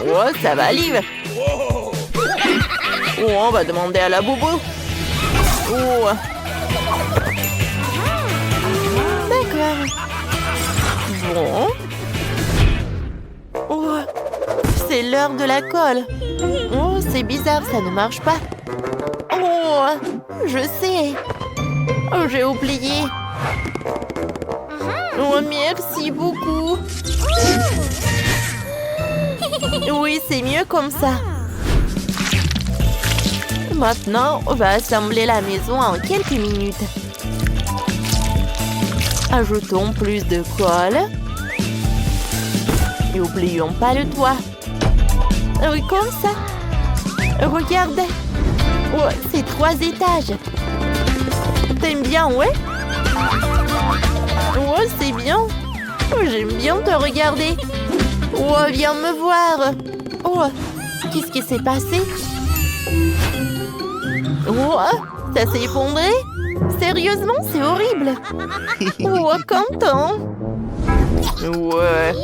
Oh, ça va, Liv. Oh, on va demander à la boubou. Oh. D'accord. Bon. Oh, c'est l'heure de la colle. Oh, c'est bizarre, ça ne marche pas. Oh, je sais. Oh, j'ai oublié. Oh, merci beaucoup. Oui, c'est mieux comme ça. Maintenant, on va assembler la maison en quelques minutes. Ajoutons plus de colle. Et n'oublions pas le toit. Oui, comme ça. Regardez. Oh, c'est 3 étages. T'aimes bien, ouais? Oh, c'est bien. Oh, j'aime bien te regarder. Oh, viens me voir. Oh, qu'est-ce qui s'est passé? Oh, ça s'est effondré? Sérieusement, c'est horrible. Oh, content. Ouais.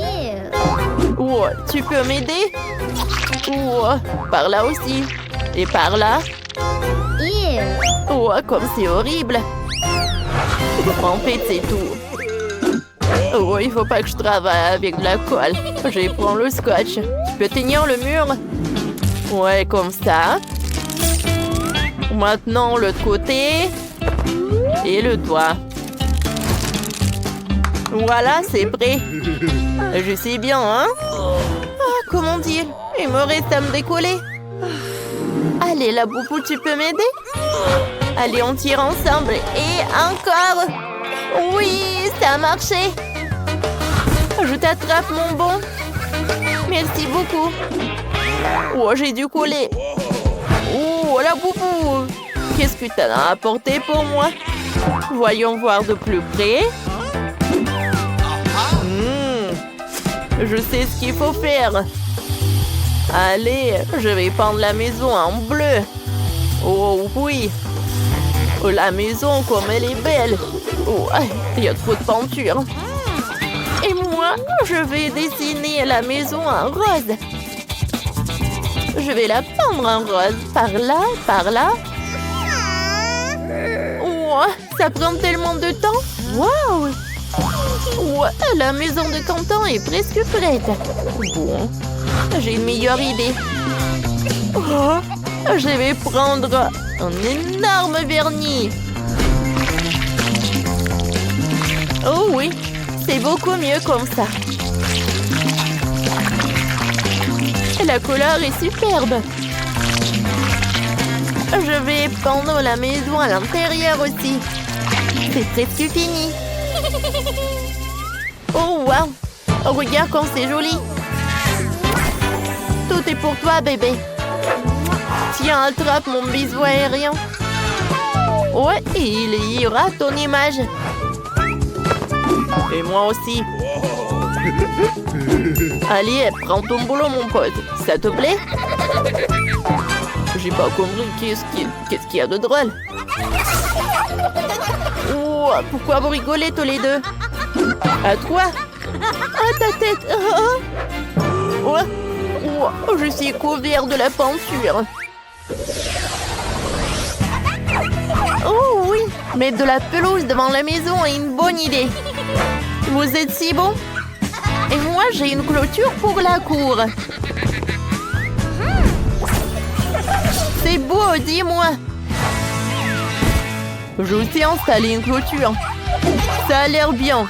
Oh, tu peux m'aider? Oh, par là aussi. Et par là. Oh, comme c'est horrible. En fait, c'est tout. Oh, il faut pas que je travaille avec de la colle. Je vais prendre le scotch. Tu peux tenir le mur? Ouais, comme ça. Maintenant, l'autre côté. Et le toit. Voilà, c'est prêt. Je sais bien, hein? Ah, comment dire? Il me reste à me décoller. Allez, la boubou, tu peux m'aider? Allez, on tire ensemble. Et encore. Oui, ça a marché. Je t'attrape, mon bon. Merci beaucoup. Oh, j'ai dû coller. Oh, la boubou. Qu'est-ce que t'en as apporté pour moi? Voyons voir de plus près. Je sais ce qu'il faut faire. Allez, je vais peindre la maison en bleu. Oh oui. Oh, la maison, comme elle est belle. Oh, il y a trop de peinture. Et moi, je vais dessiner la maison en rose. Je vais la peindre en rose. Par là, par là. Oh, ça prend tellement de temps. Waouh! Ouais, la maison de Quentin est presque prête. Bon, j'ai une meilleure idée. Oh, je vais prendre un énorme vernis. Oh oui, c'est beaucoup mieux comme ça. La couleur est superbe. Je vais peindre la maison à l'intérieur aussi. C'est presque fini. Oh, wow! Regarde comme c'est joli. Tout est pour toi, bébé. Tiens, attrape mon bisou aérien. Ouais, il y aura ton image. Et moi aussi. Allez, prends ton boulot, mon pote. Ça te plaît? J'ai pas compris. Qu'est-ce qu'il y a de drôle? Oh, pourquoi vous rigolez tous les deux? À toi? À ta tête? Oh, oh, je suis couvert de la peinture. Oh oui, mettre de la pelouse devant la maison est une bonne idée. Vous êtes si bon? Et moi, j'ai une clôture pour la cour. C'est beau, dis-moi. Je sais installer une clôture. Ça a l'air bien.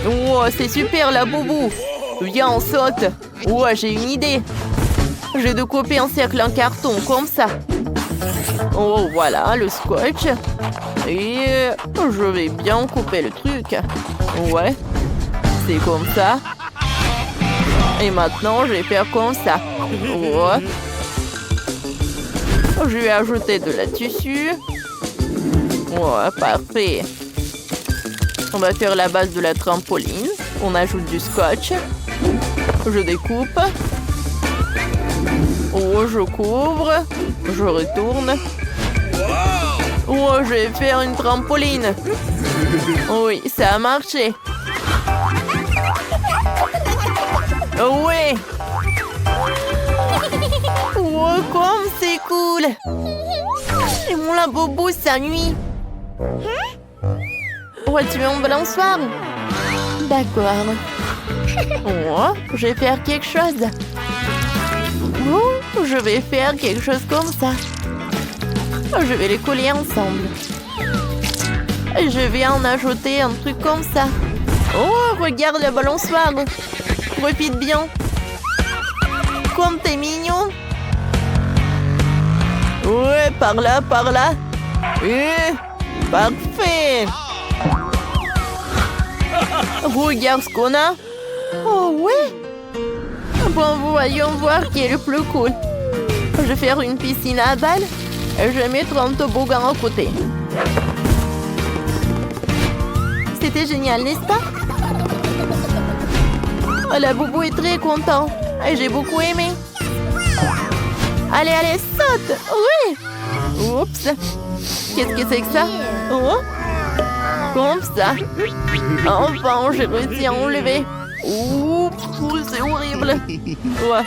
Oh, c'est super, la boubou. Viens, on saute. Oh, j'ai une idée. Je vais découper un cercle en carton, comme ça. Oh, voilà, le scotch. Et je vais bien couper le truc. Ouais, c'est comme ça. Et maintenant, je vais faire comme ça. Ouais. Je vais ajouter de la tissu. Ouais, parfait. On va faire la base de la trampoline. On ajoute du scotch. Je découpe. Oh, je couvre. Je retourne. Oh, je vais faire une trampoline. Oui, ça a marché. Oh ouais. Oh, comme c'est cool. Et mon labobo s'ennuie. Oh, tu veux une balançoire? D'accord. Oh, je vais faire quelque chose. Oh, je vais faire quelque chose comme ça. Oh, je vais les coller ensemble. Et je vais en ajouter un truc comme ça. Oh, regarde la balançoire. Profite bien. Comme t'es mignon. Ouais, par là, par là. Parfait. Regarde ce qu'on a. Oh ouais. Bon, voyons voir qui est le plus cool. Je vais faire une piscine à balles et je vais mettre un toboggan à côté. C'était génial, n'est-ce pas? Oh, la boubou est très content et j'ai beaucoup aimé. Allez, allez, saute! Oui! Oups! Qu'est-ce que c'est que ça? Oh! Comme ça. Enfin, j'ai réussi à enlever. Oups! C'est horrible. Ouais.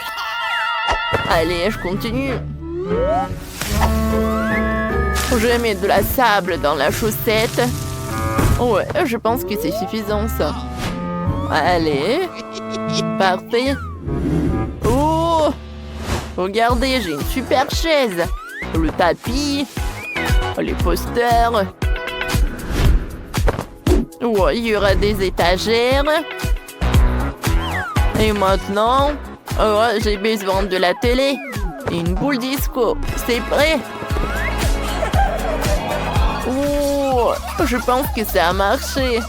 Allez, je continue. Je vais mettre de la sable dans la chaussette. Ouais, je pense que c'est suffisant, ça. Allez. Parfait. Oh! Regardez, j'ai une super chaise. Le tapis. Les posters. Ouais, il y aura des étagères. Et maintenant, oh, j'ai besoin de la télé. Et une boule disco. C'est prêt? Oh, je pense que ça a marché.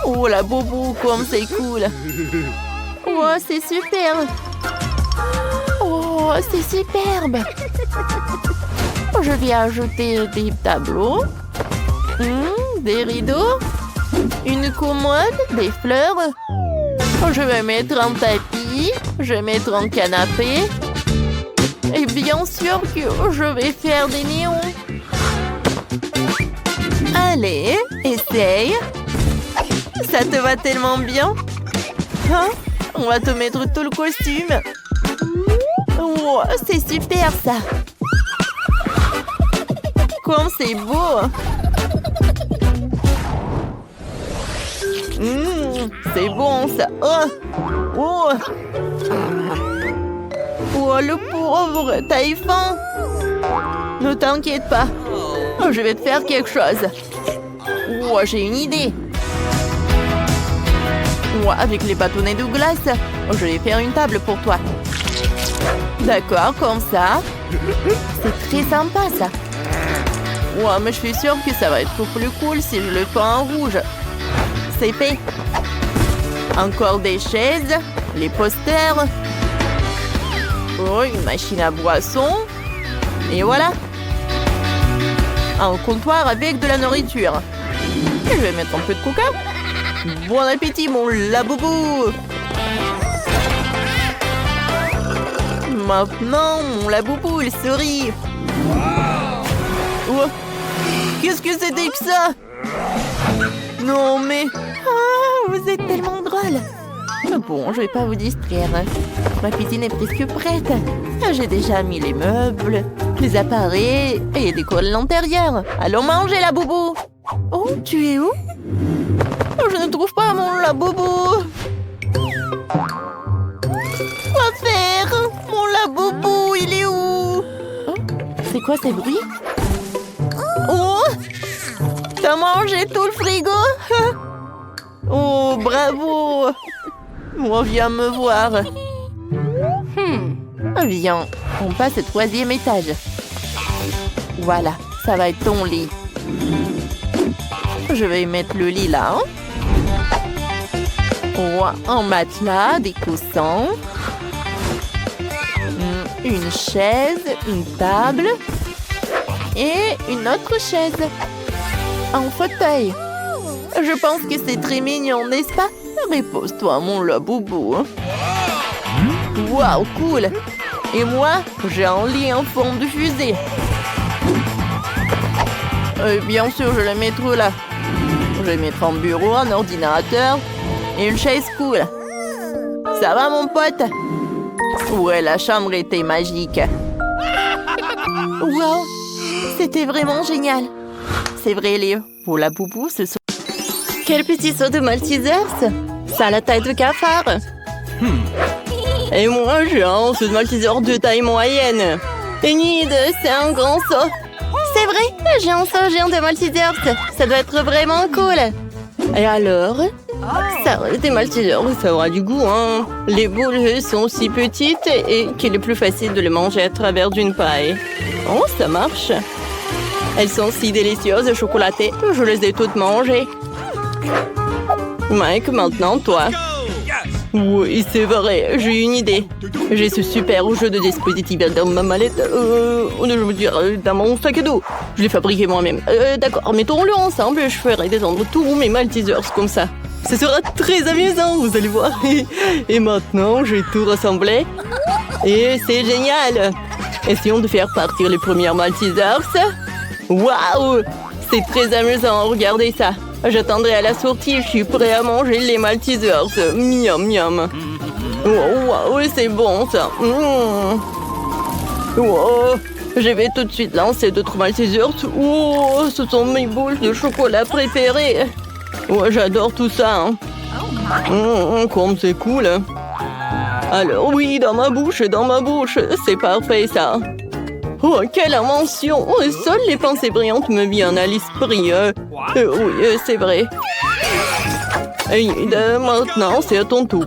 Oh, la boubou, comme c'est cool. Oh, c'est super. Oh, c'est superbe. Je vais ajouter des tableaux, des rideaux, une commode, des fleurs. Je vais mettre un tapis, je vais mettre un canapé. Et bien sûr que je vais faire des néons. Allez, essaye. Ça te va tellement bien. Hein? On va te mettre tout le costume. Oh, c'est super ça. Comme c'est beau. C'est bon ça. Oh. Oh. Oh, le pauvre, t'as eu faim? Ne t'inquiète pas. Je vais te faire quelque chose. Oh, j'ai une idée. Oh, avec les bâtonnets de glace, je vais faire une table pour toi. D'accord, comme ça. C'est très sympa ça. Ouais, mais je suis sûre que ça va être beaucoup plus cool si je le fais en rouge. C'est fait. Encore des chaises, les posters. Oh, une machine à boisson. Et voilà. Un comptoir avec de la nourriture. Et je vais mettre un peu de coca. Bon appétit, mon laboubou. Maintenant, mon laboubou, il sourit. Oh. Qu'est-ce que c'était que ça? Non, mais... Ah, vous êtes tellement drôle. Bon, je vais pas vous distraire. Ma cuisine est presque prête. J'ai déjà mis les meubles, les appareils et décoré l'intérieur. Allons manger, la boubou. Oh, tu es où? Je ne trouve pas mon laboubou. Quoi faire? Mon laboubou, il est où? Oh, c'est quoi ces bruits? Oh! T'as mangé tout le frigo? Oh, bravo! Moi, viens me voir. Viens, on passe au 3e étage. Voilà, ça va être ton lit. Je vais mettre le lit là. Oh, un matelas, des coussins. Une chaise, une table. Et une autre chaise. Un fauteuil. Je pense que c'est très mignon, n'est-ce pas? Repose-toi, mon laboubou. Waouh, cool! Et moi, j'ai un lit en forme de fusée. Bien sûr, je le mettrai là. Je vais mettre un bureau, un ordinateur et une chaise cool. Ça va, mon pote? Ouais, la chambre était magique. Wow, c'était vraiment génial. C'est vrai, Léo. Pour la boubou, ce sont... Quel petit saut de Maltesers! Ça a la taille de cafard. Et moi, j'ai un saut de Malteser de taille moyenne. Enid, c'est un grand saut. C'est vrai, j'ai un saut géant de Maltesers. Ça doit être vraiment cool. Et alors? Ça reste des Maltesers, ça aura du goût, hein. Les boules sont si petites et qu'il est plus facile de les manger à travers d'une paille. Oh, ça marche. Elles sont si délicieuses, chocolatées. Je les ai toutes mangées. Mike, maintenant, toi. Oui, c'est vrai, j'ai une idée. J'ai ce super jeu de dispositif dans ma mallette. Je veux dire, dans mon sac à dos. Je l'ai fabriqué moi-même. D'accord, mettons-le ensemble et je ferai descendre tous mes Maltesers comme ça. Ce sera très amusant, vous allez voir. Et maintenant, j'ai tout rassemblé. Et c'est génial. Essayons de faire partir les premières Maltesers. Waouh! C'est très amusant, regardez ça. J'attendrai à la sortie, je suis prêt à manger les Maltesers. Miam, miam. Waouh, c'est bon ça. Wow. Je vais tout de suite lancer d'autres Maltesers. Oh, ce sont mes boules de chocolat préférées. Ouais, j'adore tout ça. Comme c'est cool. Alors oui, dans ma bouche, c'est parfait ça. Oh, quelle invention! Seules les pensées brillantes me viennent à l'esprit. Oui, c'est vrai. Et maintenant, c'est à ton tour.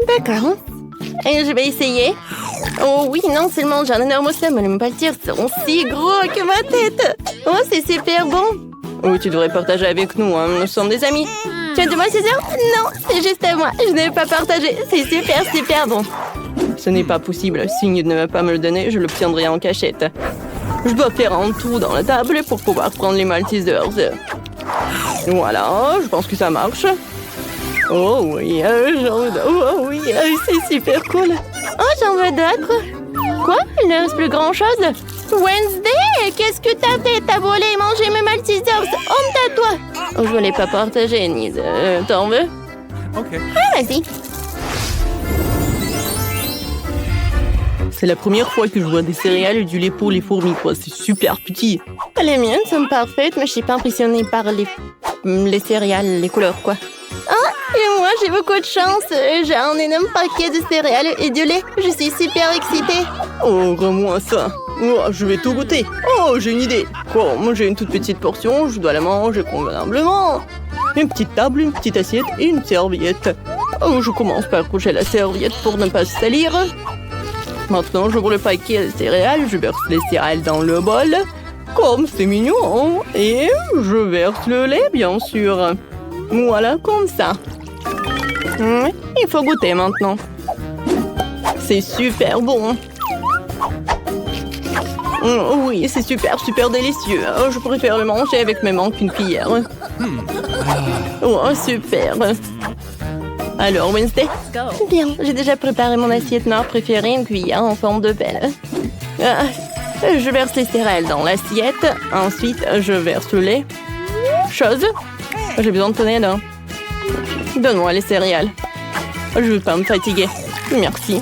D'accord. Et je vais essayer. Oh oui, non seulement j'ai un énorme seum, mais les Maltesers seront si gros que ma tête. Oh, c'est super bon. Oh, tu devrais partager avec nous, hein. Nous sommes des amis. Tu as de Maltesers? Non, c'est juste à moi. Je ne vais pas partager. C'est super, super bon. Ce n'est pas possible. S'il ne va pas me le donner, je l'obtiendrai en cachette. Je dois faire un trou dans la table pour pouvoir prendre les Maltesers. Voilà, je pense que ça marche. Oh oui, oh oui, c'est super cool. Oh, j'en veux d'autres. Quoi? Il ne reste plus grand-chose? Wednesday, qu'est-ce que t'as fait? T'as volé et mangé mes Maltesers. Honte à toi. Oh, je ne l'ai pas partagé, Enid. T'en veux? Ok. Ah, vas-y. C'est la première fois que je vois des céréales et du lait pour les fourmis, quoi. C'est super petit. Les miennes sont parfaites, mais je suis pas impressionnée par les céréales, les couleurs, quoi. Ah, et moi, j'ai beaucoup de chance. J'ai un énorme paquet de céréales et de lait. Je suis super excitée. Oh, rends-moi ça. Oh, je vais tout goûter. Oh, j'ai une idée. Oh, moi, j'ai une toute petite portion. Je dois la manger convenablement. Une petite table, une petite assiette et une serviette. Oh, je commence par coucher la serviette pour ne pas se salir. Maintenant, j'ouvre le paquet de céréales, je verse les céréales dans le bol. Comme c'est mignon. Et je verse le lait, bien sûr. Voilà, comme ça. Il faut goûter maintenant. C'est super bon. Oui, c'est super, super délicieux. Je préfère le manger avec mes mains qu'une cuillère. Oh, super. Alors, Wednesday? Bien, j'ai déjà préparé mon assiette noire préférée, une cuillère en forme de pelle. Je verse les céréales dans l'assiette. Ensuite, je verse le lait. Chose? J'ai besoin de ton aide. Donne-moi les céréales. Je ne veux pas me fatiguer. Merci.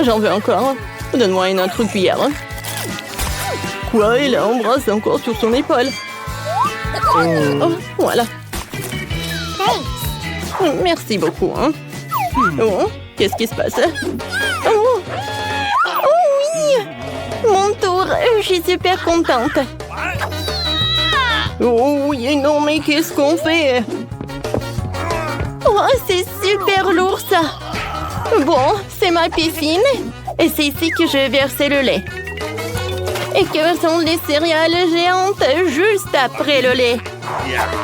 J'en veux encore. Donne-moi une autre cuillère. Quoi? Il embrasse encore sur son épaule. Oh, voilà. Merci beaucoup. Hein. Oh, qu'est-ce qui se passe? Oh. Oui! Mon tour. Je suis super contente. Oh oui, non, mais qu'est-ce qu'on fait? Oh, c'est super lourd, ça. Bon, c'est ma piscine. Et c'est ici que je vais verser le lait. Et que sont les céréales géantes juste après le lait.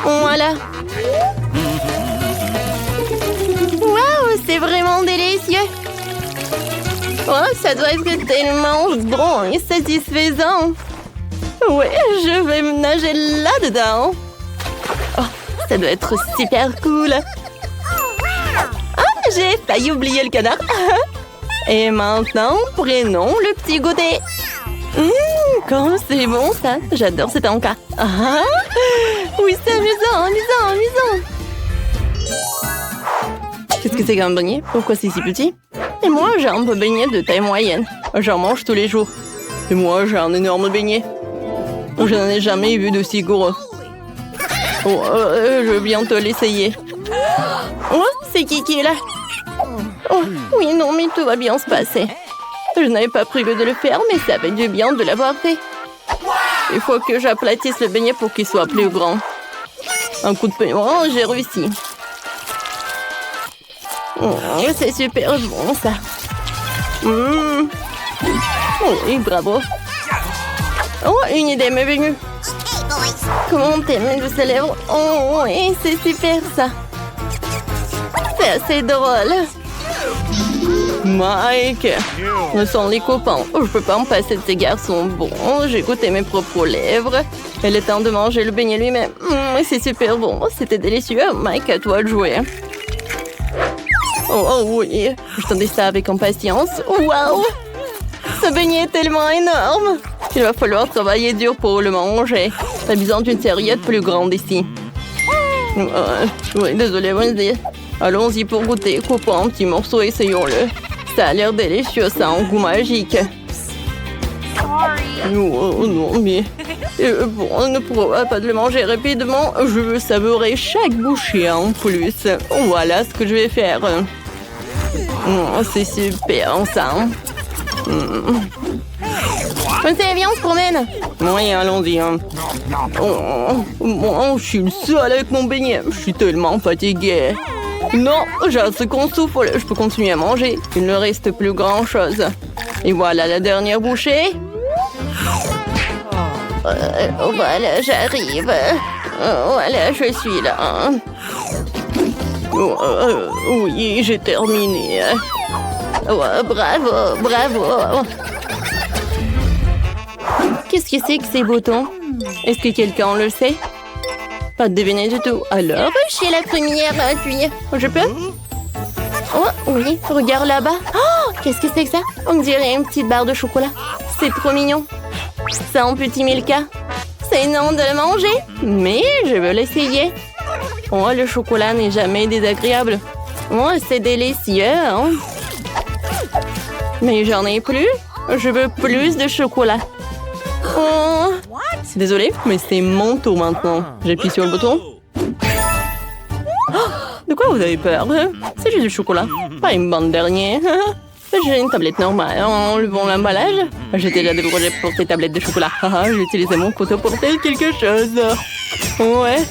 Voilà. Waouh, c'est vraiment délicieux. Oh, ça doit être tellement bon et satisfaisant. Ouais, je vais me nager là-dedans. Oh, ça doit être super cool. Ah, j'ai failli oublier le canard. Et maintenant, prenons le petit goûter. Comme c'est bon ça. J'adore cet encas. Ah, oui, c'est amusant, amusant, amusant. Qu'est-ce que c'est qu'un beignet? Pourquoi c'est si petit? Et moi, j'ai un beignet de taille moyenne. J'en mange tous les jours. Et moi, j'ai un énorme beignet. Je n'en ai jamais vu d'aussi gros. Oh, je vais bientôt l'essayer. Oh, c'est qui est là? Oh, oui, non, mais tout va bien se passer. Je n'avais pas prévu de le faire, mais ça fait du bien de l'avoir fait. Il faut que j'aplatisse le beignet pour qu'il soit plus grand. Un coup de poing, oh, j'ai réussi. Oh, c'est super bon, ça. Oh, oui, bravo. Oh, une idée m'est venue. Comment t'aimes mes douces lèvres? Oh, oui, c'est super, ça. C'est assez drôle. Mike, nous sommes les copains. Je peux pas me passer de ces garçons bons. J'ai goûté mes propres lèvres. Il est temps de manger le beignet lui-même. C'est super bon. C'était délicieux. Mike, à toi de jouer. Oh oui, j'attendais ça avec impatience. Waouh! Ce beignet est tellement énorme. Il va falloir travailler dur pour le manger. T'as besoin d'une serviette plus grande ici. Oui, désolé, Wendy. Allons-y pour goûter. Coupons un petit morceau, essayons-le. Ça a l'air délicieux, ça a un goût magique. Oh non, mais... bon, on ne pourra pas de le manger rapidement. Je veux savourer chaque bouchée en plus. Voilà ce que je vais faire. C'est super, ça. Viens, on se promène. Oui, allons-y. Moi, je suis le seul avec mon beignet. Je suis tellement fatiguée. Non, j'ai assez qu'on souffle. Je peux continuer à manger. Il ne reste plus grand-chose. Et voilà la dernière bouchée. Voilà, j'arrive. Voilà, je suis là. Oui, j'ai terminé. Bravo, bravo. Qu'est-ce que c'est que ces boutons? Est-ce que quelqu'un le sait? Pas de deviner du tout. Alors, je suis la première à appuyer. Je peux? Oh, oui, regarde là-bas. Oh, qu'est-ce que c'est que ça? On dirait une petite barre de chocolat. C'est trop mignon. C'est un petit Milka. C'est énorme de le manger, mais je veux l'essayer. Oh, le chocolat n'est jamais désagréable. Oh, c'est délicieux, hein? Mais j'en ai plus. Je veux plus de chocolat. Oh. Désolée, mais c'est mon tour maintenant. J'appuie sur le bouton. Oh, de quoi vous avez peur? C'est juste du chocolat, pas une bande dernière. J'ai une tablette normale. Enlevons l'emballage. J'ai déjà des projets pour ces tablettes de chocolat. J'ai utilisé mon couteau pour faire quelque chose. Ouais.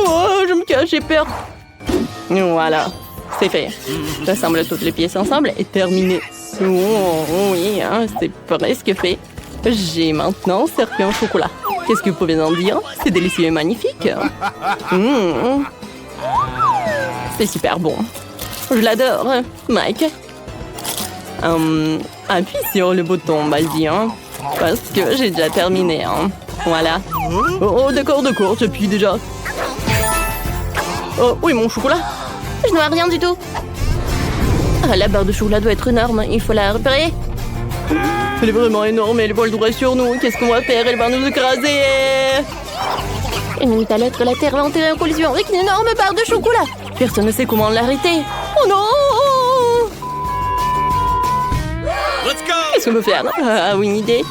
Oh, je me cache, j'ai peur. Voilà, c'est fait. J'assemble toutes les pièces ensemble et terminé. Oh, oui, hein, c'est presque fait. J'ai maintenant servi en chocolat. Qu'est-ce que vous pouvez en dire? C'est délicieux et magnifique. C'est super bon. Je l'adore. Mike. Appuie sur le bouton, vas-y, hein, parce que j'ai déjà terminé. Hein. Voilà. Oh, d'accord, j'appuie déjà. Oh, oui, mon chocolat. Je n'ai rien du tout. Ah, la barre de chocolat doit être énorme. Il faut la repérer. Elle est vraiment énorme, elle vole droit sur nous. Qu'est-ce qu'on va faire? Elle va nous écraser. Une minute à l'autre, la Terre va entrer en collision avec une énorme barre de chocolat. Personne ne sait comment l'arrêter. Oh non! Qu'est-ce qu'on peut faire? Ah oui, une idée.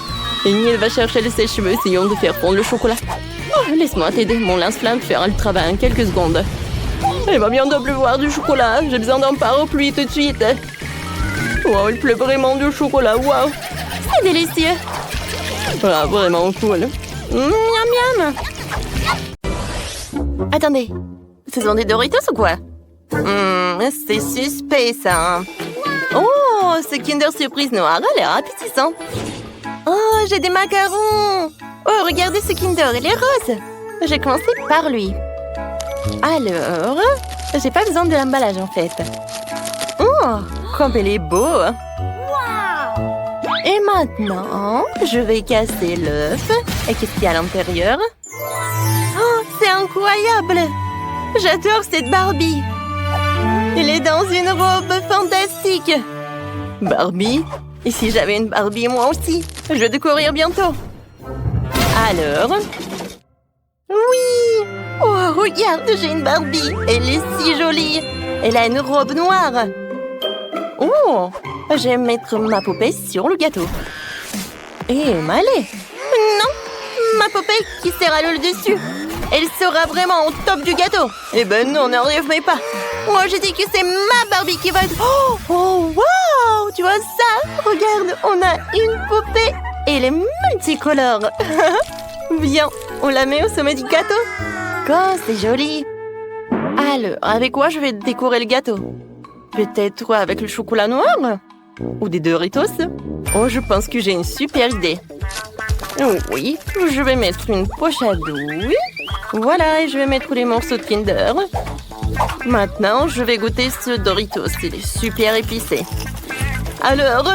Amy, elle va chercher le sèche-cheveux. Essayons de faire fondre le chocolat. Oh, laisse-moi t'aider. Mon lance-flamme fera le travail en quelques secondes. Il va bientôt pleuvoir du chocolat. J'ai besoin d'un parapluie tout de suite. Wow, il pleut vraiment du chocolat. Wow. C'est délicieux. Ah, vraiment cool. Miam miam. Attendez. Ce sont des Doritos ou quoi? C'est suspect, ça. Oh, ce Kinder Surprise noir a l'air appétissant. Oh, j'ai des macarons. Oh, regardez ce Kinder, il est rose. J'ai commencé par lui. Alors, j'ai pas besoin de l'emballage en fait. Oh, comme il est beau. Et maintenant, je vais casser l'œuf. Et qu'est-ce qu'il y a à l'intérieur? Oh, c'est incroyable. J'adore cette Barbie. Elle est dans une robe fantastique. Barbie? Et si j'avais une Barbie moi aussi? Je vais découvrir bientôt. Alors? Oui! Oh, regarde, j'ai une Barbie. Elle est si jolie. Elle a une robe noire. Oh, je vais mettre ma poupée sur le gâteau. Et Malé. Non, ma poupée qui sera le dessus. Elle sera vraiment au top du gâteau. Eh ben non, n'arrive mais pas. Moi, je dis que c'est ma Barbie qui va être... Oh, wow! Tu vois ça? Regarde, on a une poupée et elle est multicolore. Viens, on la met au sommet du gâteau. Oh, c'est joli. Alors, avec quoi je vais décorer le gâteau? Peut-être avec le chocolat noir? Ou des Doritos? Oh, je pense que j'ai une super idée. Oui, je vais mettre une poche à douille. Voilà, et je vais mettre les morceaux de Kinder. Maintenant, je vais goûter ce Doritos. Il est super épicé. Alors,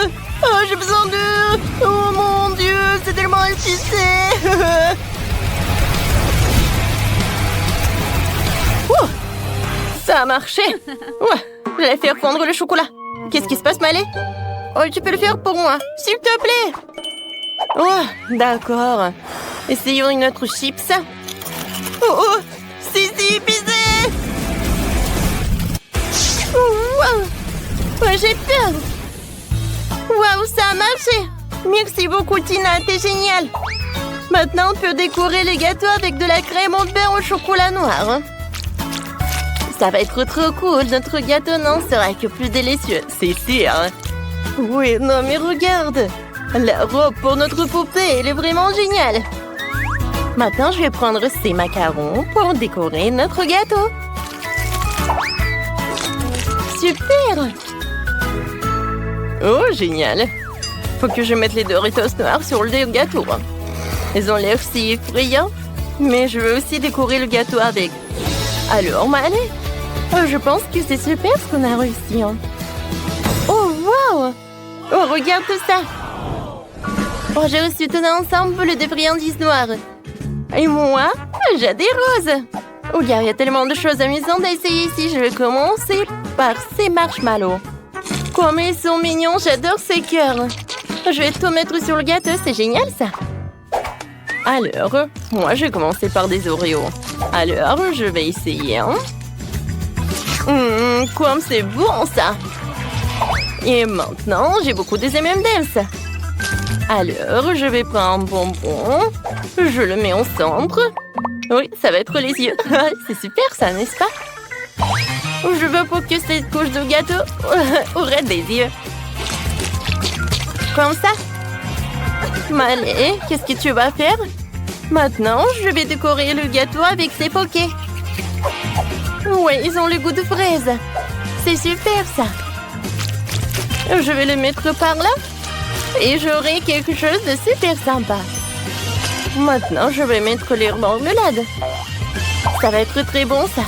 oh, j'ai besoin de... Oh mon Dieu, c'est tellement épicé. Oh, ça a marché. Ouais, je vais faire fondre le chocolat. Qu'est-ce qui se passe, Malé? Oh, tu peux le faire pour moi, s'il te plaît. Oh, d'accord. Essayons une autre chips. Oh, c'est si épicé. Wow. Ouais, j'ai peur. Waouh, ça a marché. Merci beaucoup, Tina, t'es géniale. Maintenant, on peut décorer les gâteaux avec de la crème au beurre au chocolat noir. Ça va être trop cool. Notre gâteau n'en sera que plus délicieux, c'est sûr. Oui, non, mais regarde. La robe pour notre poupée, elle est vraiment géniale. Maintenant, je vais prendre ces macarons pour décorer notre gâteau. Super! Oh, génial! Faut que je mette les Doritos noirs sur le gâteau. Ils ont l'air si effrayants, mais je veux aussi décorer le gâteau avec. Alors, Malé, je pense que c'est super ce qu'on a réussi. Oh, wow! Oh, regarde tout ça! Oh, j'ai reçu tout ensemble de friandises noires. Et moi, j'ai des roses. Oh, il y a tellement de choses amusantes à essayer ici. Je vais commencer par ces marshmallows. Comme ils sont mignons, j'adore ces cœurs. Je vais tout mettre sur le gâteau, c'est génial ça. Alors, moi je vais commencer par des Oreos. Alors, je vais essayer. Comme c'est bon ça. Et maintenant, j'ai beaucoup des M&M's. Alors, je vais prendre un bonbon. Je le mets au centre. Oui, ça va être les yeux. C'est super ça, n'est-ce pas? Je veux pour que cette couche de gâteau aurait des yeux. Comme ça. Malé, qu'est-ce que tu vas faire? Maintenant, je vais décorer le gâteau avec ces pokés. Oui, ils ont le goût de fraise. C'est super ça. Je vais le mettre par là. Et j'aurai quelque chose de super sympa. Maintenant, je vais mettre les marmelades. Ça va être très bon, ça.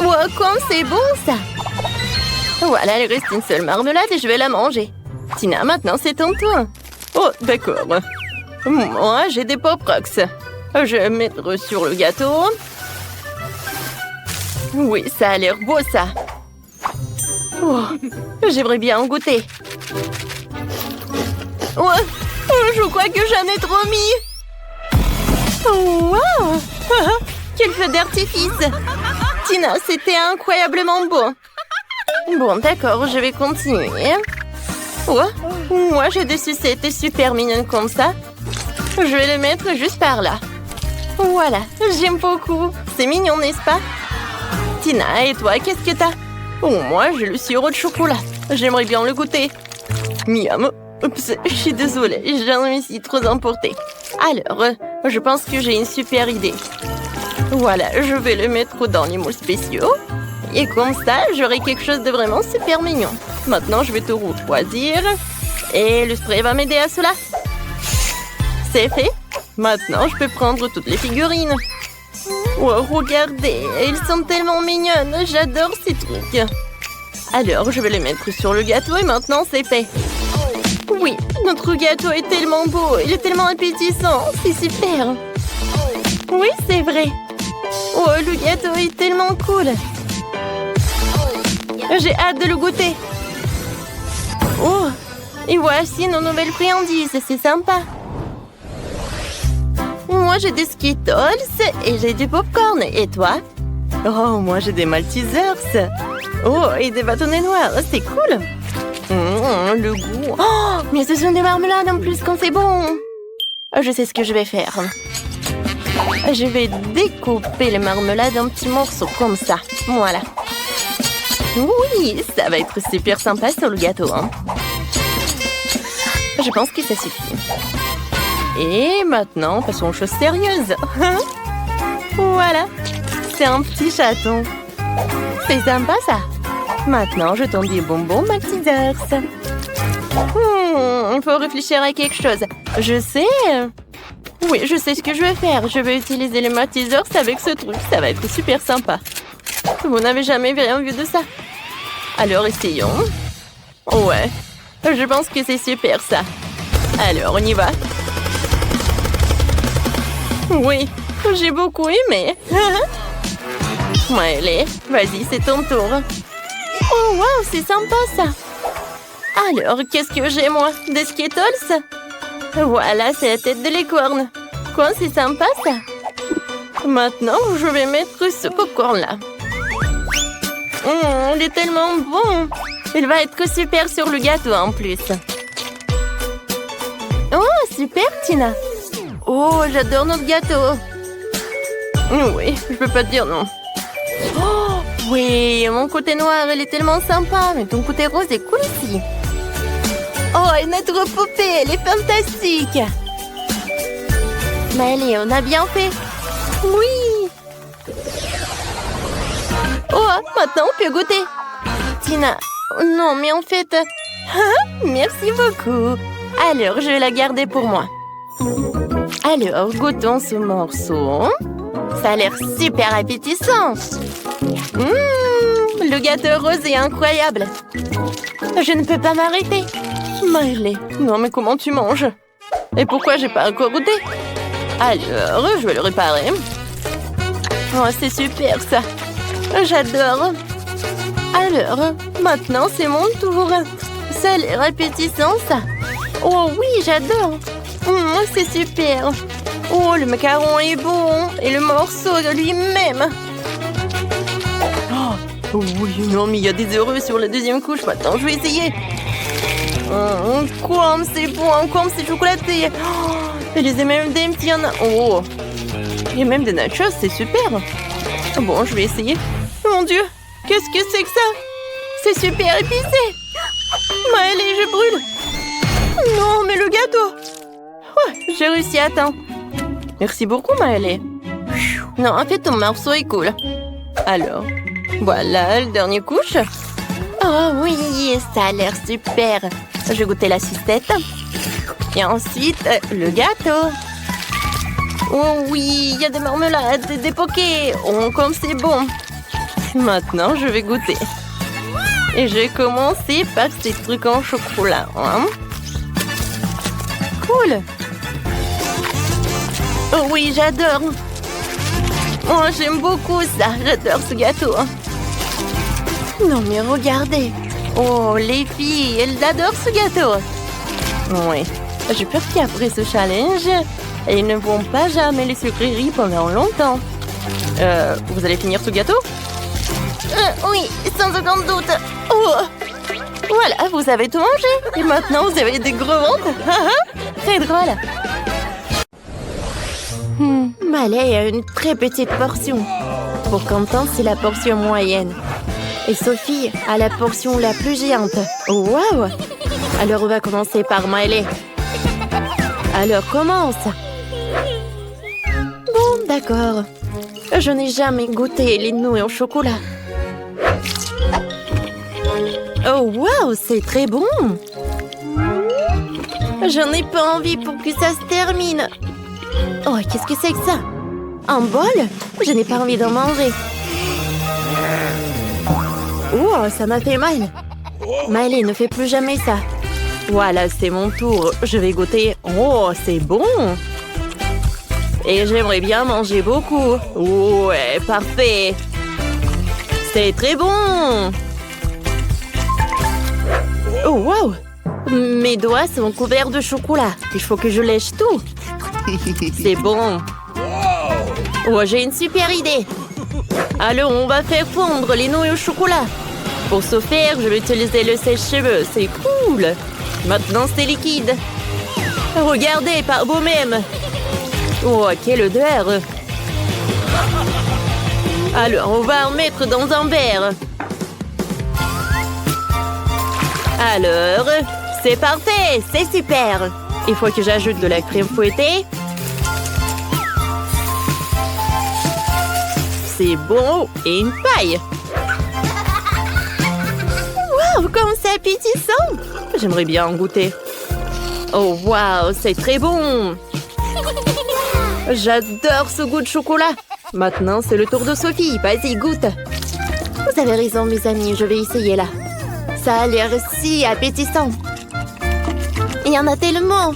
Wow, comme c'est bon, ça. Voilà, il reste une seule marmelade et je vais la manger. Tina, maintenant, c'est ton tour. Oh, d'accord. Moi, j'ai des Pop Rocks. Je vais mettre sur le gâteau. Oui, ça a l'air beau, ça. Oh, j'aimerais bien en goûter. Oh, je crois que j'en ai trop mis. Oh, wow. Quel feu d'artifice. Tina, c'était incroyablement beau. Bon, d'accord, je vais continuer. Oh, moi, j'ai des sucettes super mignonnes comme ça. Je vais les mettre juste par là. Voilà, j'aime beaucoup. C'est mignon, n'est-ce pas? Tina, et toi, qu'est-ce que t'as? Oh, moi, j'ai le sirop de chocolat. J'aimerais bien le goûter. Miam. Oups, je suis désolée, j'en ai ici trop emporté. Alors, je pense que j'ai une super idée. Voilà, je vais le mettre dans les moules spéciaux. Et comme ça, j'aurai quelque chose de vraiment super mignon. Maintenant, je vais tout refroidir. Et le spray va m'aider à cela. C'est fait. Maintenant, je peux prendre toutes les figurines. Oh, regardez, elles sont tellement mignonnes. J'adore ces trucs. Alors, je vais les mettre sur le gâteau et maintenant, c'est fait. Oui, notre gâteau est tellement beau. Il est tellement appétissant. C'est super. Oui, c'est vrai. Oh, le gâteau est tellement cool. J'ai hâte de le goûter. Oh, et voici nos nouvelles friandises. C'est sympa. Wow, Moi, j'ai des Skittles et j'ai du popcorn. Et toi? Oh, moi, j'ai des Maltesers. Oh, et des bâtonnets noirs. C'est cool. Le goût. Oh, mais ce sont des marmelades en plus quand c'est bon. Je sais ce que je vais faire. Je vais découper les marmelades en petits morceaux comme ça. Voilà. Oui, ça va être super sympa sur le gâteau. Hein. Je pense que ça suffit. Et maintenant, passons aux choses sérieuses. Voilà. C'est un petit chaton. C'est sympa ça. Maintenant, je tends des bonbons Maltesers. Il faut réfléchir à quelque chose. Je sais. Oui, je sais ce que je vais faire. Je vais utiliser les Maltesers avec ce truc. Ça va être super sympa. Vous n'avez jamais rien vu de ça. Alors, essayons. Ouais. Je pense que c'est super ça. Alors, on y va. Oui, j'ai beaucoup aimé. Allez, vas-y, c'est ton tour. Oh, wow, c'est sympa ça. Alors, qu'est-ce que j'ai moi? Des Skittles? Voilà, c'est la tête de licorne. Quoi, c'est sympa ça? Maintenant, je vais mettre ce popcorn-là. Il est tellement bon. Il va être super sur le gâteau en plus. Oh, super, Tina. Oh, j'adore notre gâteau. Oui, je peux pas te dire non. Oh, oui, mon côté noir, il est tellement sympa. Mais ton côté rose est cool aussi. Oh, et notre poupée, elle est fantastique. Mais allez, on a bien fait. Oui. Oh, maintenant on peut goûter. Tina, non, mais en fait... merci beaucoup. Alors, je vais la garder pour moi. Alors, goûtons ce morceau. Ça a l'air super appétissant. Le gâteau rose est incroyable. Je ne peux pas m'arrêter. Miley, non mais comment tu manges? Et pourquoi j'ai pas encore goûté? Alors, je vais le réparer. Oh, c'est super ça. J'adore. Alors, maintenant c'est mon tour. Ça a l'air appétissant ça. Oh oui, j'adore. C'est super. Oh, le macaron est bon. Et le morceau de lui-même. Oh oui, non, mais il y a des heureux sur la deuxième couche. Maintenant, je vais essayer. Comme c'est bon, comme c'est chocolaté. Oh, et les M&M's, il y en a. Oh, il y a même des nachos, c'est super. Bon, je vais essayer. Mon Dieu, qu'est-ce que c'est que ça? C'est super épicé. Allez, je brûle. Non, mais le gâteau. Oh, j'ai réussi à temps. Merci beaucoup, Maëlé. Non, en fait, ton morceau est cool. Alors, voilà, le dernier couche. Oh oui, ça a l'air super. Je vais goûter la sucette. Et ensuite, le gâteau. Oh oui, il y a des marmelades, des pokés. Oh, comme c'est bon. Maintenant, je vais goûter. Et je vais commencer par ces trucs en chocolat. Hein? Cool. Oh oui, j'adore. Oh, j'aime beaucoup ça. J'adore ce gâteau. Non, mais regardez. Oh, les filles, elles adorent ce gâteau. Oui. J'ai peur qu'après ce challenge, elles ne vont pas jamais les sucreries pendant longtemps. Vous allez finir ce gâteau? Oui, sans aucun doute. Oh. Voilà, vous avez tout mangé. Et maintenant, vous avez des gros ventres. Très drôle. Malay a une très petite portion. Pour Quentin, c'est la portion moyenne. Et Sophie a la portion la plus géante. Waouh! Alors, on va commencer par Miley. Alors, commence. Bon, d'accord. Je n'ai jamais goûté les nouilles au chocolat. Oh, waouh, c'est très bon. J'en ai pas envie pour que ça se termine. Oh, qu'est-ce que c'est que ça? Un bol? Je n'ai pas envie d'en manger. Oh, ça m'a fait mal. Miley, ne fais plus jamais ça. Voilà, c'est mon tour. Je vais goûter. Oh, c'est bon. Et j'aimerais bien manger beaucoup. Ouais, parfait. C'est très bon. Oh, wow. Mes doigts sont couverts de chocolat. Il faut que je lèche tout. C'est bon. Oh, j'ai une super idée. Alors, on va faire fondre les nouilles au chocolat. Pour ce faire, je vais utiliser le sèche-cheveux. C'est cool. Maintenant, c'est liquide. Regardez par vous-même. Oh, quelle odeur. Alors, on va en mettre dans un verre. Alors, c'est parfait, c'est super. Il faut que j'ajoute de la crème fouettée. C'est bon. Et une paille. Waouh, comme c'est appétissant. J'aimerais bien en goûter. Oh, waouh, c'est très bon. J'adore ce goût de chocolat. Maintenant, c'est le tour de Sophie. Vas-y, goûte. Vous avez raison, mes amis. Je vais essayer là. Ça a l'air si appétissant. Il y en a tellement.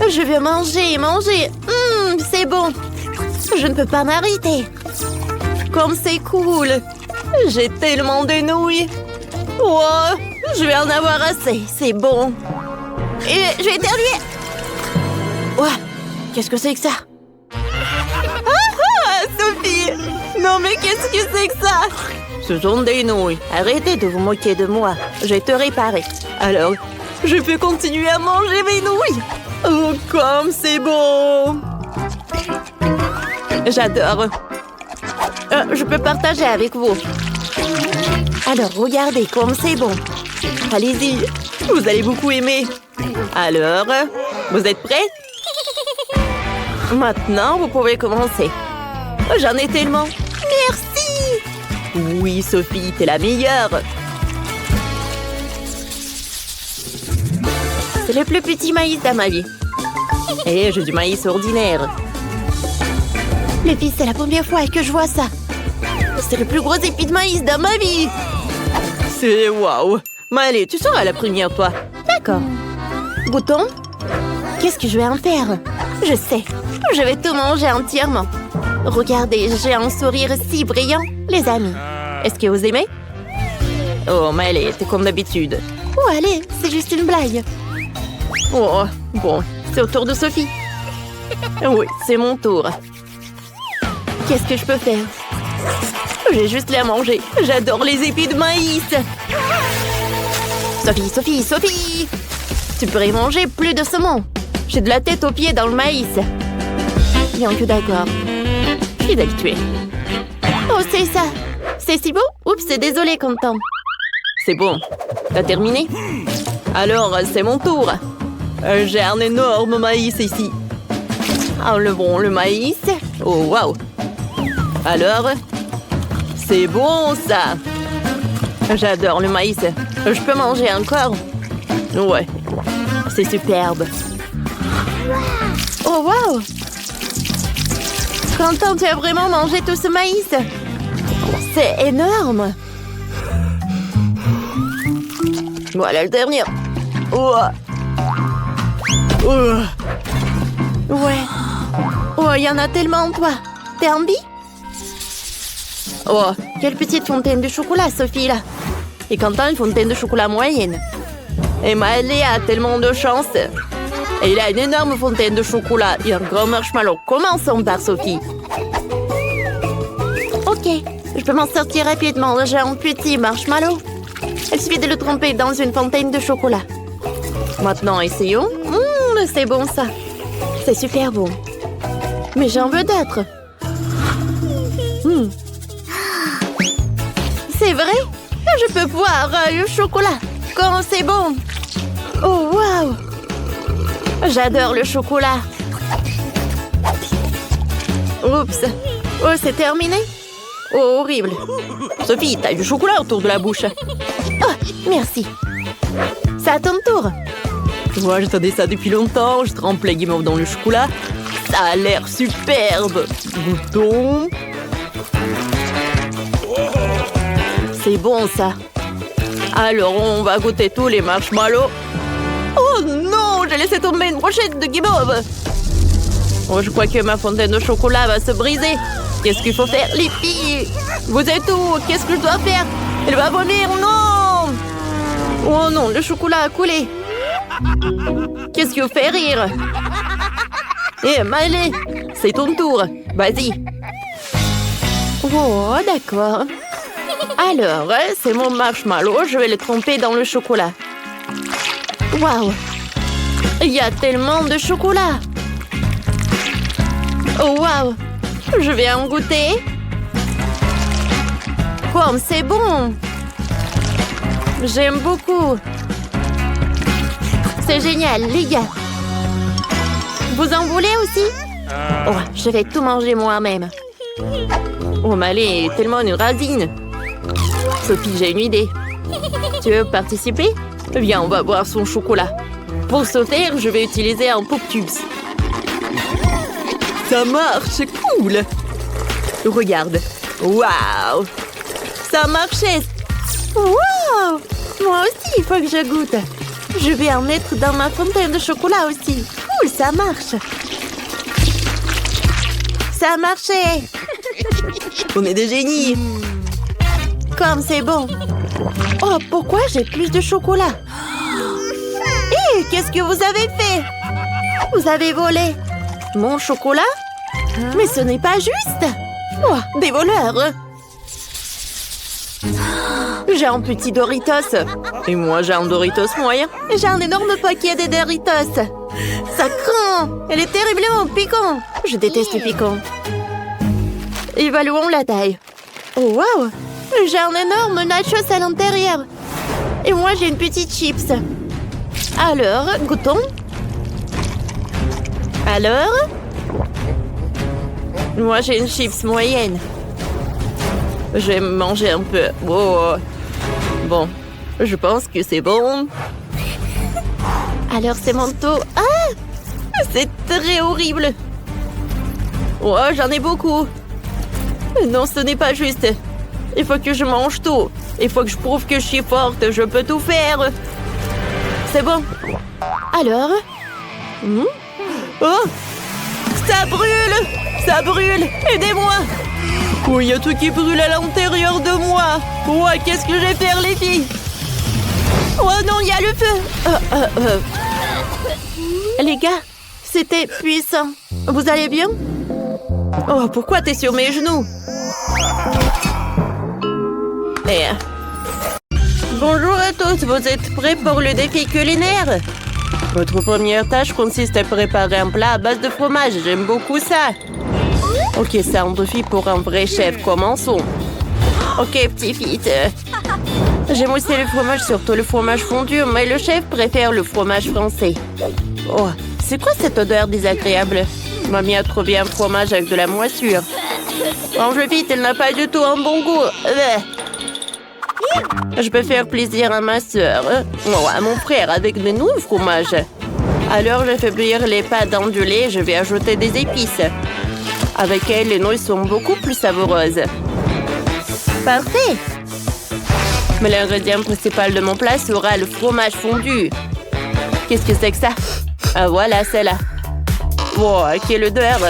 Je veux manger, manger. C'est bon. Je ne peux pas m'arrêter. Comme c'est cool. J'ai tellement de nouilles. Oh, je vais en avoir assez. C'est bon. Et je vais éternuer. Ouais, qu'est-ce que c'est que ça? Sophie! Non mais qu'est-ce que c'est que ça? Ce sont des nouilles. Arrêtez de vous moquer de moi. Je vais te réparer. Alors, je peux continuer à manger mes nouilles. Oh, comme c'est bon! J'adore. Je peux partager avec vous. Alors, regardez comme c'est bon. Allez-y. Vous allez beaucoup aimer. Alors, vous êtes prêts? Maintenant, vous pouvez commencer. J'en ai tellement. Merci. Oui, Sophie, t'es la meilleure. C'est le plus petit maïs de ma vie. Et j'ai du maïs ordinaire. Les filles, c'est la première fois que je vois ça. C'est le plus gros épi de maïs de ma vie. C'est waouh. Mais allez, tu seras la première, toi. D'accord. Goûtons. Qu'est-ce que je vais en faire? Je sais. Je vais tout manger entièrement. Regardez, j'ai un sourire si brillant. Les amis, est-ce que vous aimez? Oh, mais allez, t'es comme d'habitude. Oh, allez, c'est juste une blague. Oh, bon, c'est au tour de Sophie. Oui, c'est mon tour. Qu'est-ce que je peux faire? J'ai juste les à manger. J'adore les épis de maïs. Sophie, Sophie, Sophie! Tu pourrais manger plus de saumon. J'ai de la tête aux pieds dans le maïs. Bien que d'accord. Je suis habituée. Oh, c'est ça. C'est si beau. Oups, désolé, Quentin. C'est bon. T'as terminé? Alors, c'est mon tour. J'ai un énorme maïs ici. Enlevons le maïs. Oh, waouh. Alors, c'est bon, ça. J'adore le maïs. Je peux manger encore? Ouais. C'est superbe. Oh, waouh. Quentin, tu as vraiment mangé tout ce maïs? C'est énorme. Voilà le dernier. Oh. Oh. Ouais. Oh, il y en a tellement, toi. T'es envie? Oh, quelle petite fontaine de chocolat, Sophie, là. Et Quentin, une fontaine de chocolat moyenne. Et Maëlie a tellement de chance. Et il a une énorme fontaine de chocolat et un grand marshmallow. Commençons par Sophie. Ok, je peux m'en sortir rapidement. J'ai un petit marshmallow. Il suffit de le tremper dans une fontaine de chocolat. Maintenant, essayons. C'est bon, ça. C'est super bon. Mais j'en veux d'autres. C'est vrai? Je peux boire le chocolat. Quand c'est bon. Oh, waouh! J'adore le chocolat. Oups. Oh, c'est terminé? Oh, horrible. Sophie, t'as du chocolat autour de la bouche. Oh, merci. C'est à ton tour. Moi, j'attendais ça depuis longtemps. Je trempe les guimauves dans le chocolat. Ça a l'air superbe. Goûtons. C'est bon, ça. Alors, on va goûter tous les marshmallows. Oh non, j'ai laissé tomber une brochette de guimauve. Oh, je crois que ma fontaine de chocolat va se briser. Qu'est-ce qu'il faut faire, les filles? Vous êtes où? Qu'est-ce que je dois faire? Elle va vomir, non! Oh non, le chocolat a coulé. Qu'est-ce qui vous fait rire? Eh, Maëlie, c'est ton tour. Vas-y. Oh, d'accord. Alors, c'est mon marshmallow. Je vais le tremper dans le chocolat. Waouh! Il y a tellement de chocolat! Oh, waouh! Je vais en goûter. Comme c'est bon! J'aime beaucoup. C'est génial, les gars. Vous en voulez aussi? Oh, je vais tout manger moi-même. Oh, mais elle est tellement une radine. Sophie, j'ai une idée. Tu veux participer? Viens, on va boire son chocolat. Pour sauter, je vais utiliser un Pop Cubes. Ça marche, c'est cool. Regarde. Waouh! Ça marchait. Waouh! Moi aussi, il faut que je goûte. Je vais en mettre dans ma fontaine de chocolat aussi. Cool, ça marche. Ça a marché. On est des génies. Comme c'est bon. Oh, pourquoi j'ai plus de chocolat? Hé, qu'est-ce que vous avez fait? Vous avez volé mon chocolat? Mais ce n'est pas juste. Oh, des voleurs. J'ai un petit Doritos. Et moi, j'ai un Doritos moyen. Et j'ai un énorme paquet de Doritos. Ça craint. Elle est terriblement piquant. Je déteste le piquant. Évaluons la taille. Oh, waouh! J'ai un énorme nachos à l'intérieur. Et moi, j'ai une petite chips. Alors, goûtons. Alors? Moi, j'ai une chips moyenne. Je vais manger un peu. Oh. Bon, je pense que c'est bon. Alors, c'est mon tour. Ah! C'est très horrible. Oh, j'en ai beaucoup. Non, ce n'est pas juste. Il faut que je mange tout. Il faut que je prouve que je suis forte. Je peux tout faire. C'est bon. Alors? Oh! Ça brûle! Ça brûle! Aidez-moi! Oh, il y a tout qui brûle à l'intérieur de moi. Oh, qu'est-ce que je vais faire, les filles? Oh non, il y a le feu. Les gars, c'était puissant. Vous allez bien? Oh, pourquoi t'es sur mes genoux? Bonjour à tous, vous êtes prêts pour le défi culinaire? Votre première tâche consiste à préparer un plat à base de fromage. J'aime beaucoup ça. Ok, ça en suffit pour un vrai chef. Commençons. Ok, petit fils. J'aime aussi le fromage, surtout le fromage fondu, mais le chef préfère le fromage français. Oh, c'est quoi cette odeur désagréable? Mamie a trouvé un fromage avec de la moisissure. Mange vite, elle n'a pas du tout un bon goût. Je peux faire plaisir à ma sœur. Oh, à mon frère avec de nouveaux fromages. Alors, je fais bouillir les pâtes ondulées et je vais ajouter des épices. Avec elles, les nouilles sont beaucoup plus savoureuses. Parfait! Mais l'ingrédient principal de mon plat sera le fromage fondu. Qu'est-ce que c'est que ça? Ah, voilà, c'est là. Wow, quelle odeur!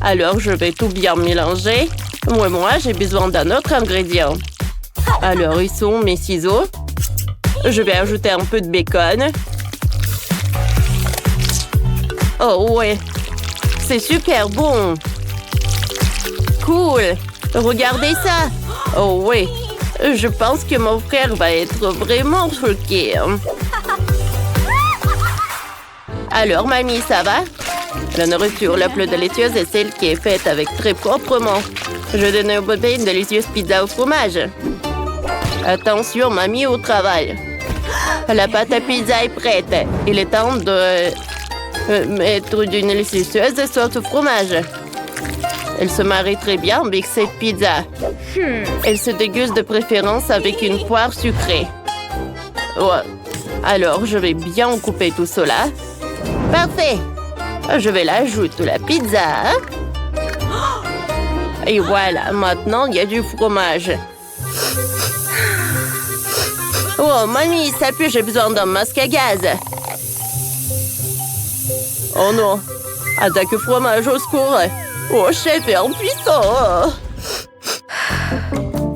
Alors, je vais tout bien mélanger. Moi, j'ai besoin d'un autre ingrédient. Alors, ils sont mes ciseaux. Je vais ajouter un peu de bacon. Oh, ouais. C'est super bon. Cool. Regardez ça. Oh, ouais. Je pense que mon frère va être vraiment choqué. Alors, mamie, ça va? La nourriture la plus délicieuse est celle qui est faite avec très proprement. Je donne au bébé une délicieuse pizza au fromage. Attention, mamie, au travail. La pâte à pizza est prête. Il est temps de mettre d'une délicieuse sauce au fromage. Elle se marie très bien avec cette pizza. Elle se déguste de préférence avec une poire sucrée. Ouais. Alors, je vais bien couper tout cela. Parfait. Je vais l'ajouter la pizza. Et voilà, maintenant, il y a du fromage. Oh, mamie, ça pue, j'ai besoin d'un masque à gaz. Oh non. Attaque fromage, au secours. Oh, chef est impuissant.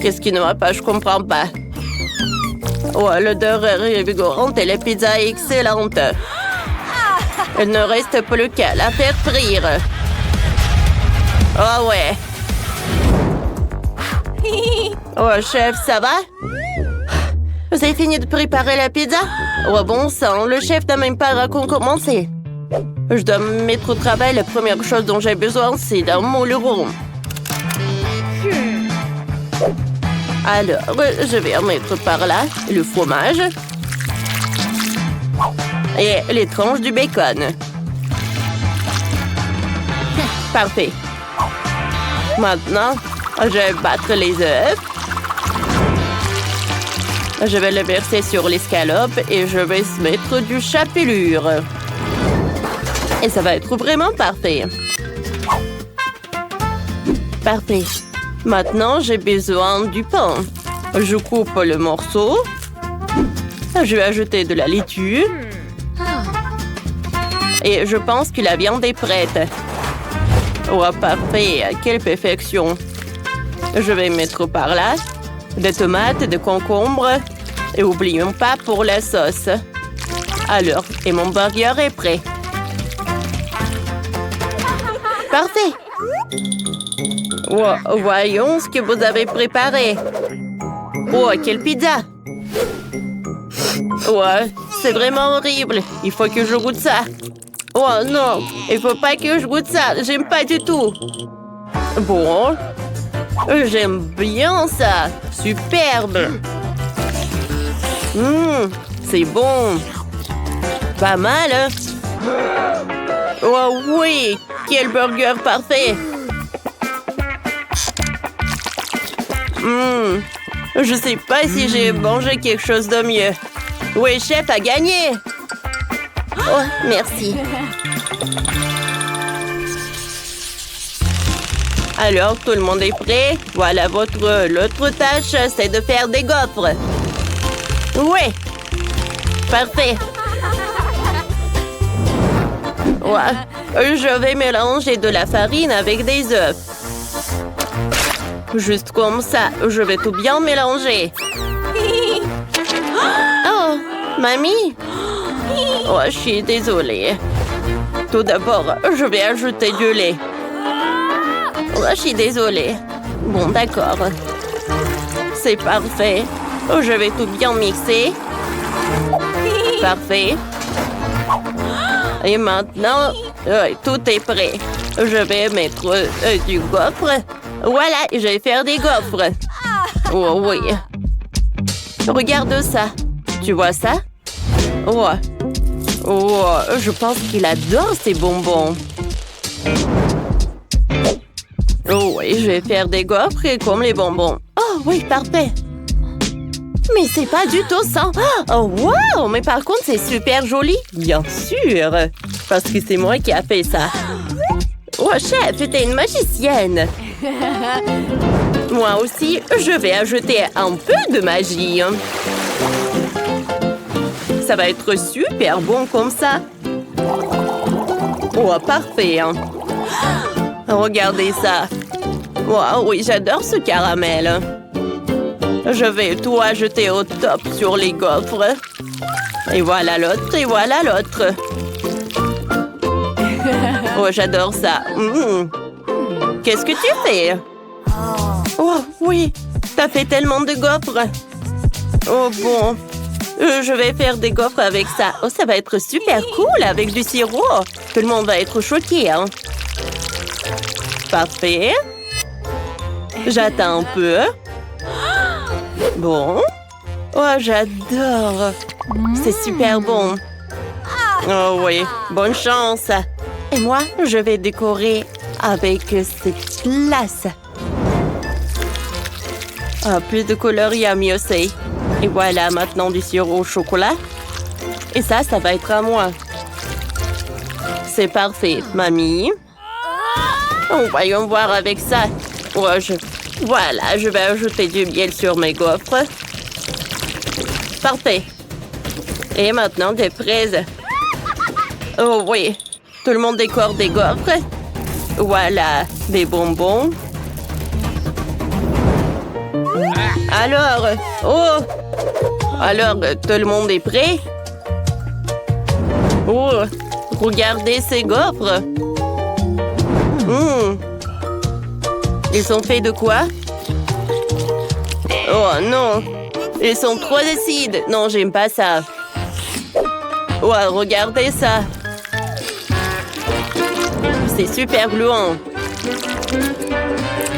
Qu'est-ce qui ne va pas? Je comprends pas. Oh, l'odeur est revigorante et la pizza est excellente. Il ne reste plus qu'à la faire frire. Oh ouais. Oh, chef, ça va? Vous avez fini de préparer la pizza? Oh, bon sang, le chef n'a même pas recommencé. Je dois me mettre au travail. La première chose dont j'ai besoin, c'est d'un moule rond. Alors, je vais en mettre par là le fromage et les tranches du bacon. Parfait. Maintenant, je vais battre les œufs. Je vais le verser sur l'escalope et je vais mettre du chapelure. Et ça va être vraiment parfait. Parfait. Maintenant, j'ai besoin du pain. Je coupe le morceau. Je vais ajouter de la laitue. Et je pense que la viande est prête. Oh, parfait. Quelle perfection. Je vais mettre par là des tomates, des concombres. Et n'oublions pas pour la sauce. Alors, et mon burger est prêt. Parfait. Oh, voyons ce que vous avez préparé. Oh, quelle pizza! Ouais, c'est vraiment horrible. Il faut que je goûte ça. Oh non, il faut pas que je goûte ça. J'aime pas du tout. Bon, j'aime bien ça. Superbe. C'est bon. Pas mal, hein? Oh oui, quel burger parfait. Je sais pas si j'ai mangé quelque chose de mieux. Oui, chef a gagné. Oh, merci. Alors, tout le monde est prêt? Voilà l'autre tâche, c'est de faire des gaufres. Oui. Parfait. Ouais. Je vais mélanger de la farine avec des œufs. Juste comme ça, je vais tout bien mélanger. Oh, mamie. Oh, je suis désolée. Tout d'abord, je vais ajouter du lait. Oh, je suis désolée. Bon, d'accord. C'est parfait. Je vais tout bien mixer. Parfait. Et maintenant, tout est prêt. Je vais mettre du gaufre. Voilà, je vais faire des gaufres. Oh oui. Regarde ça. Tu vois ça? Oh. Oh, je pense qu'il adore ces bonbons. Oh oui, je vais faire des gaufres comme les bonbons. Oh oui, parfait. Mais c'est pas du tout ça. Oh wow, mais par contre, c'est super joli. Bien sûr, parce que c'est moi qui a fait ça. Oh chef, t'es une magicienne. Moi aussi, je vais ajouter un peu de magie. Ça va être super bon comme ça. Oh, parfait. Regardez ça. Oh, oui, j'adore ce caramel. Je vais tout ajouter au top sur les gaufres. Et voilà l'autre, et voilà l'autre. Oh, j'adore ça. Qu'est-ce que tu fais? Oh, oui, t'as fait tellement de gaufres. Oh, bon. Je vais faire des gaufres avec ça. Oh, ça va être super cool avec du sirop. Tout le monde va être choqué, hein. Parfait. J'attends un peu. Bon. Oh, j'adore. C'est super bon. Oh oui, bonne chance. Et moi, je vais décorer avec cette glace. Ah, plus de couleurs, il y a mieux aussi. Et voilà, maintenant du sirop au chocolat. Et ça va être à moi. C'est parfait, mamie. Oh, voyons voir avec ça. Oh, voilà, je vais ajouter du miel sur mes gaufres. Parfait. Et maintenant des fraises. Oh oui, tout le monde décore des gaufres. Voilà, des bonbons. Alors, tout le monde est prêt? Oh, regardez ces gaufres. Ils sont faits de quoi? Oh non, ils sont trop acides. Non, j'aime pas ça. Ouais, regardez ça. C'est super gluant.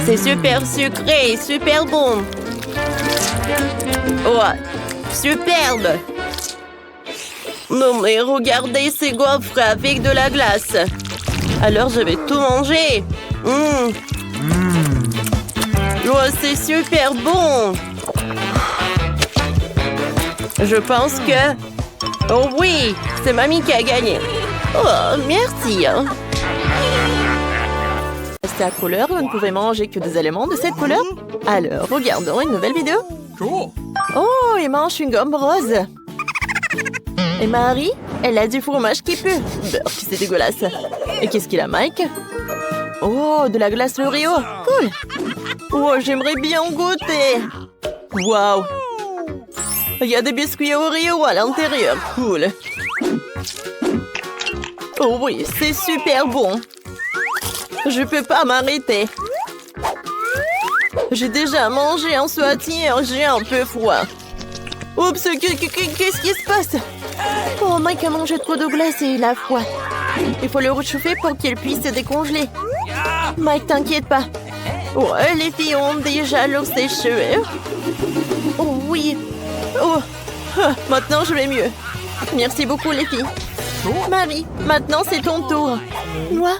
C'est super sucré, super bon. Ouais, superbe. Non mais regardez ces gaufres avec de la glace. Alors je vais tout manger. Oh, c'est super bon. Je pense que... Oh oui, c'est mamie qui a gagné. Oh, merci. C'est à couleur, vous ne pouvez manger que des éléments de cette couleur. Alors, regardons une nouvelle vidéo. Cool. Oh, elle mange une gomme rose. Et Marie, elle a du fromage qui pue. Burk, c'est dégueulasse. Et qu'est-ce qu'il a, Mike? Oh, de la glace Oreo. Cool. Oh, j'aimerais bien goûter. Waouh. Il y a des biscuits Oreo à l'intérieur. Cool. Oh oui, c'est super bon. Je peux pas m'arrêter. J'ai déjà mangé un soitier, j'ai un peu froid. Oups, qu'est-ce qui se passe? Oh, Mike a mangé trop de glace et il a froid. Il faut le réchauffer pour qu'il puisse se décongeler. Mike, t'inquiète pas. Oh, les filles ont déjà leurs sèche-cheveux. Oh oui. Oh, maintenant je vais mieux. Merci beaucoup les filles. Marie, maintenant c'est ton tour. Moi?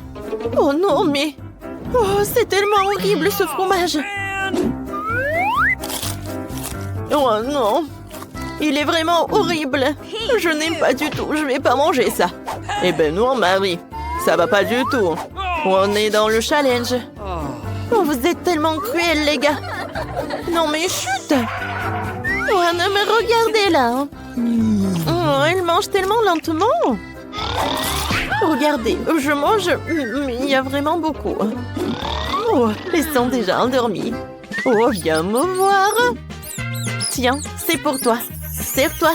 Oh non, mais... Oh, c'est tellement horrible ce fromage. Oh non. Il est vraiment horrible. Je n'aime pas du tout. Je vais pas manger ça. Eh ben non, Marie. Ça va pas du tout. On est dans le challenge. Oh, vous êtes tellement cruels, les gars. Non, mais chut. Oh, non, mais regardez là. Oh, elle mange tellement lentement. Regardez, je mange, mais il y a vraiment beaucoup. Oh, ils sont déjà endormis. Oh, viens me voir. Tiens, c'est pour toi. Serre-toi.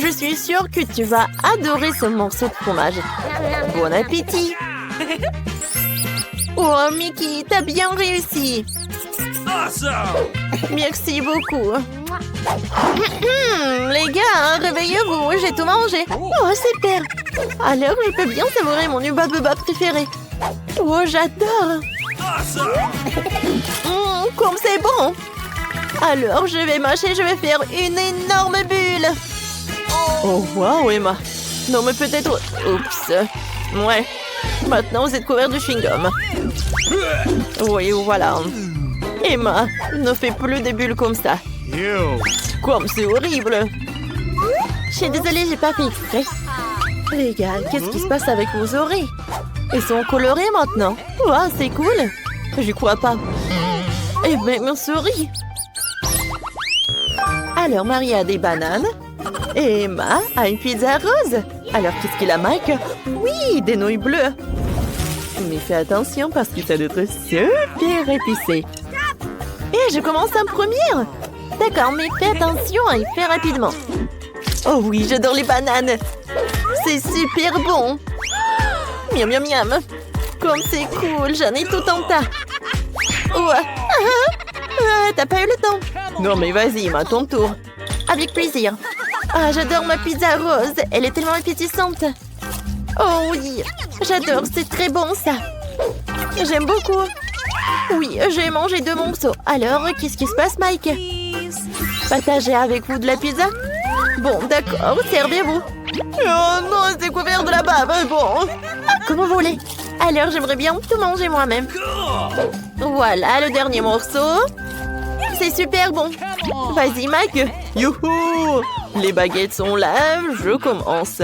Je suis sûre que tu vas adorer ce morceau de fromage. Bon appétit. Oh, Mickey, t'as bien réussi. Merci beaucoup. Les gars, réveillez-vous, j'ai tout mangé. Oh, super. Alors, je peux bien savourer mon Hubba Bubba préféré. Oh, j'adore. Comme c'est bon. Alors, je vais mâcher, je vais faire une énorme bulle. Oh, wow, Emma. Non, mais peut-être... Oups. Ouais. Maintenant, vous êtes couvert de chewing-gum. Oui, voilà. Emma, ne fais plus des bulles comme ça. Comme c'est horrible. Je suis désolée, j'ai pas fait exprès. Les gars, qu'est-ce qui se passe avec vos oreilles? Elles sont colorées maintenant. Wow, c'est cool. J'y crois pas. Eh ben, mon souris. Alors, Marie a des bananes. Et Emma a une pizza rose. Alors, qu'est-ce qu'il a, Mike? Oui, des nouilles bleues. Mais fais attention parce que ça doit être super épicé. Et je commence en première. D'accord, mais fais attention à y faire rapidement. Oh oui, j'adore les bananes. C'est super bon. Miam, miam, miam. Comme c'est cool, j'en ai tout en tas. Oh, t'as pas eu le temps? Non, mais vas-y, à ton tour. Avec plaisir. Ah, j'adore ma pizza rose. Elle est tellement appétissante. Oh oui, j'adore, c'est très bon ça. J'aime beaucoup. Oui, j'ai mangé 2 morceaux. Alors, qu'est-ce qui se passe, Mike? Partager avec vous de la pizza? Bon, d'accord, servez-vous. Oh non, c'est couvert de la bave. Bon. Comme vous voulez. Alors, j'aimerais bien tout manger moi-même. Voilà, le dernier morceau. C'est super bon. Vas-y, Mike. Youhou! Les baguettes sont là, je commence.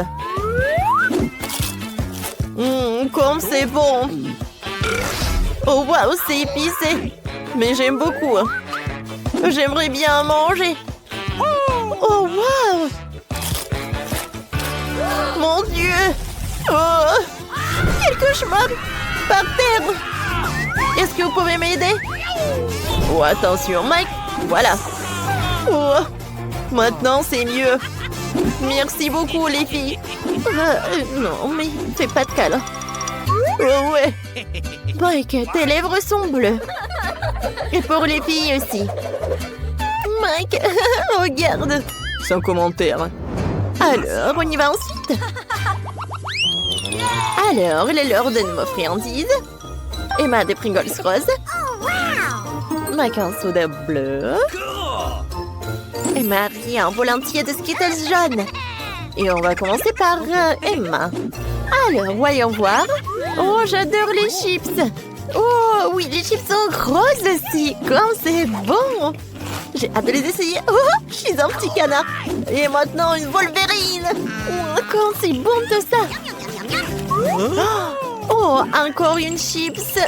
Comme c'est bon. Oh, waouh, c'est épicé. Mais j'aime beaucoup. J'aimerais bien manger. Oh, waouh! Mon Dieu! Oh! Quel cauchemar! Par terre! Est-ce que vous pouvez m'aider? Oh, attention, Mike! Voilà! Oh! Maintenant, c'est mieux! Merci beaucoup, les filles! Non, mais fais pas de câlin! Oh, ouais! Mike, tes lèvres sont bleues! Et pour les filles aussi! Mike, regarde. Sans commentaire. Alors, on y va ensuite. Alors, il est l'heure de nos friandises. Emma des Pringles roses. Mike un soda bleu. Et Marie un bol entier de Skittles jaunes. Et on va commencer par Emma. Alors, voyons voir. Oh, j'adore les chips. Oh, oui, les chips sont roses aussi. Comme c'est bon. J'ai hâte de les essayer. Oh, je suis un petit canard. Et maintenant, une Wolverine. Oh, comme c'est bon tout ça. Oh, encore une chips.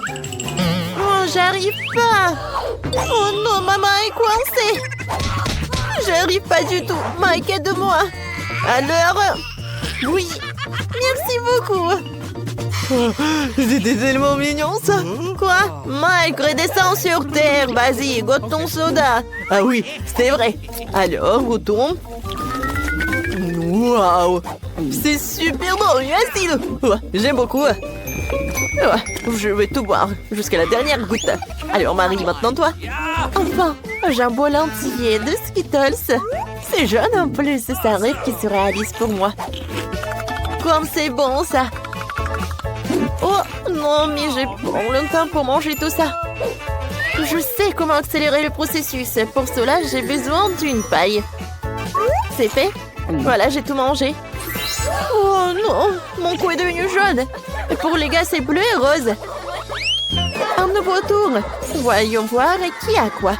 Oh, j'arrive pas. Oh non, maman est coincée. J'arrive pas du tout. Mike, aide-moi. Alors, oui. Merci beaucoup. Oh, c'était tellement mignon, ça. Quoi? Mike, redescends sur terre. Vas-y, goûte ton soda. Ah oui, c'est vrai. Alors, retourne. Waouh. C'est super bon, merci. Ouais, j'aime beaucoup. Ouais, je vais tout boire jusqu'à la dernière goutte. Alors, Marie, maintenant toi. Enfin, j'ai un bol entier de Skittles. C'est jaune en plus, ça rêve qui se réalise pour moi. Comme c'est bon, ça. Oh, non, mais j'ai pas le temps pour manger tout ça. Je sais comment accélérer le processus. Pour cela, j'ai besoin d'une paille. C'est fait. Voilà, j'ai tout mangé. Oh non, mon cou est devenu jaune. Et pour les gars, c'est bleu et rose. Un nouveau tour. Voyons voir qui a quoi.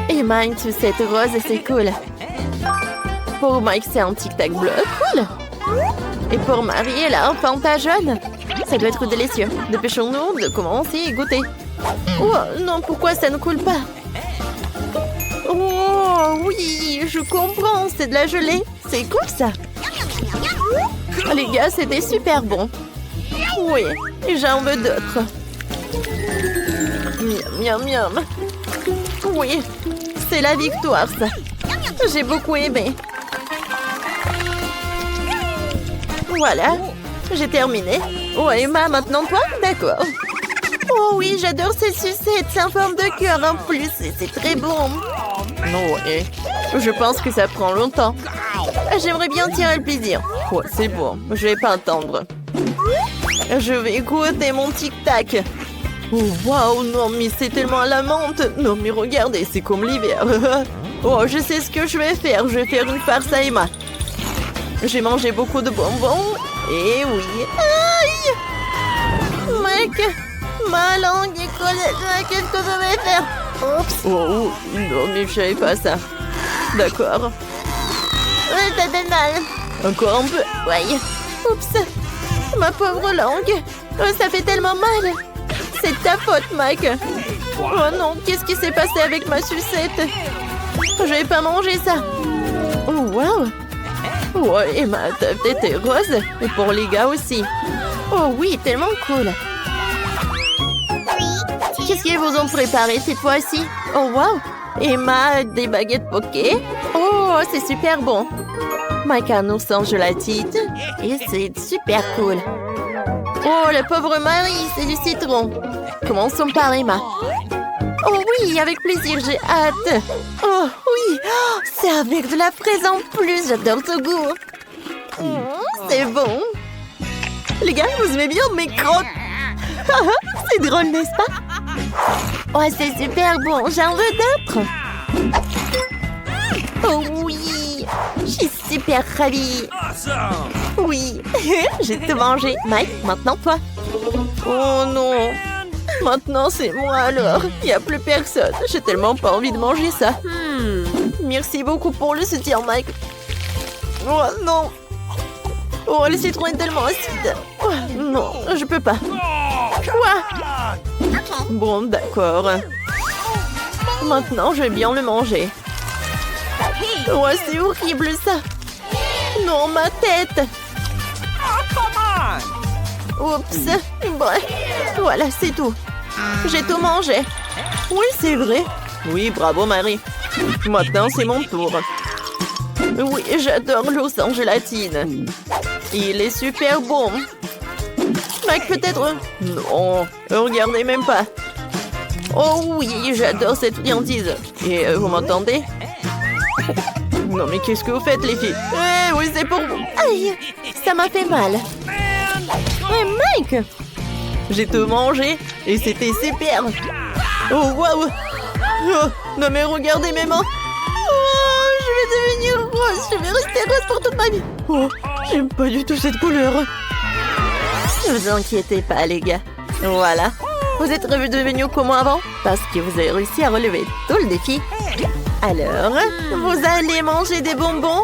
Emma, une sucette rose, c'est cool. Pour Mike, c'est un tic-tac bleu. Cool. Et pour Marie, elle a un Fanta jaune. Ça doit être délicieux. Dépêchons-nous de commencer et goûter. Oh non, pourquoi ça ne coule pas? Oh oui, je comprends, c'est de la gelée. C'est cool ça. Les gars, c'était super bon. Oui, j'en veux d'autres. Miam, miam, miam. Oui, c'est la victoire ça. J'ai beaucoup aimé. Voilà, j'ai terminé. Oh, Emma, maintenant toi? D'accord. Oh oui, j'adore ces sucettes. C'est en forme de cœur en plus. C'est très bon. Non, ouais. Je pense que ça prend longtemps. J'aimerais bien tirer le plaisir. Ouais, c'est bon. Je vais pas attendre. Je vais goûter mon tic-tac. Oh, waouh, non, mais c'est tellement à la menthe. Non, mais regardez, c'est comme l'hiver. Oh, je sais ce que je vais faire. Je vais faire une farce à Emma. J'ai mangé beaucoup de bonbons. Et oui. Aïe! Mec, ma langue est collée. Qu'est-ce que je vais faire? Oups. Oh, non, mais je savais pas ça. D'accord. Ça donne mal. Encore un peu. Ouais. Oups. Ma pauvre langue. Ça fait tellement mal. C'est ta faute, Mike. Oh non, qu'est-ce qui s'est passé avec ma sucette? Je vais pas manger ça. Oh, wow. Ouais, et ma tête est rose. Et pour les gars aussi. Oh oui, tellement cool. Qu'est-ce qu'ils vous ont préparé cette fois-ci? Oh, wow. Emma, des baguettes poké. Oh, c'est super bon. Mike a un ours en gélatine. Et c'est super cool. Oh, la pauvre Marie, c'est du citron. Commençons par Emma. Oh oui, avec plaisir, j'ai hâte. Oh oui, oh, c'est avec de la fraise en plus. J'adore ce goût. C'est bon. Les gars, vous aimez bien mes crottes? C'est drôle, n'est-ce pas? Oh, c'est super bon. J'en veux d'autres. Oh oui, je suis super ravie. Oui, j'ai tout mangé. Mike, maintenant toi. Oh non. Maintenant, c'est moi alors. Il n'y a plus personne. J'ai tellement pas envie de manger ça. Merci beaucoup pour le soutien, Mike. Oh non. Oh, le citron est tellement acide. Oh, non, je peux pas. Quoi? Bon, d'accord. Maintenant, je vais bien le manger. Oh, c'est horrible ça. Non, ma tête. Oups. Bref. Voilà, c'est tout. J'ai tout mangé. Oui, c'est vrai. Oui, bravo, Marie. Maintenant, c'est mon tour. Oui, j'adore l'ours en gélatine. Il est super bon. Mike, peut-être... Non, regardez même pas. Oh oui, j'adore cette friandise. Et vous m'entendez? Non mais qu'est-ce que vous faites les filles? Eh oui, c'est pour vous. Aïe, ça m'a fait mal. Ouais, Mike! J'ai tout mangé et c'était super. Oh waouh! Oh, non mais regardez mes mains. Oh, je vais devenir rose. Je vais rester rose pour toute ma vie. Oh, j'aime pas du tout cette couleur. Ne vous inquiétez pas les gars. Voilà. Vous êtes redevenus comment avant? Parce que vous avez réussi à relever tout le défi. Alors, vous allez manger des bonbons?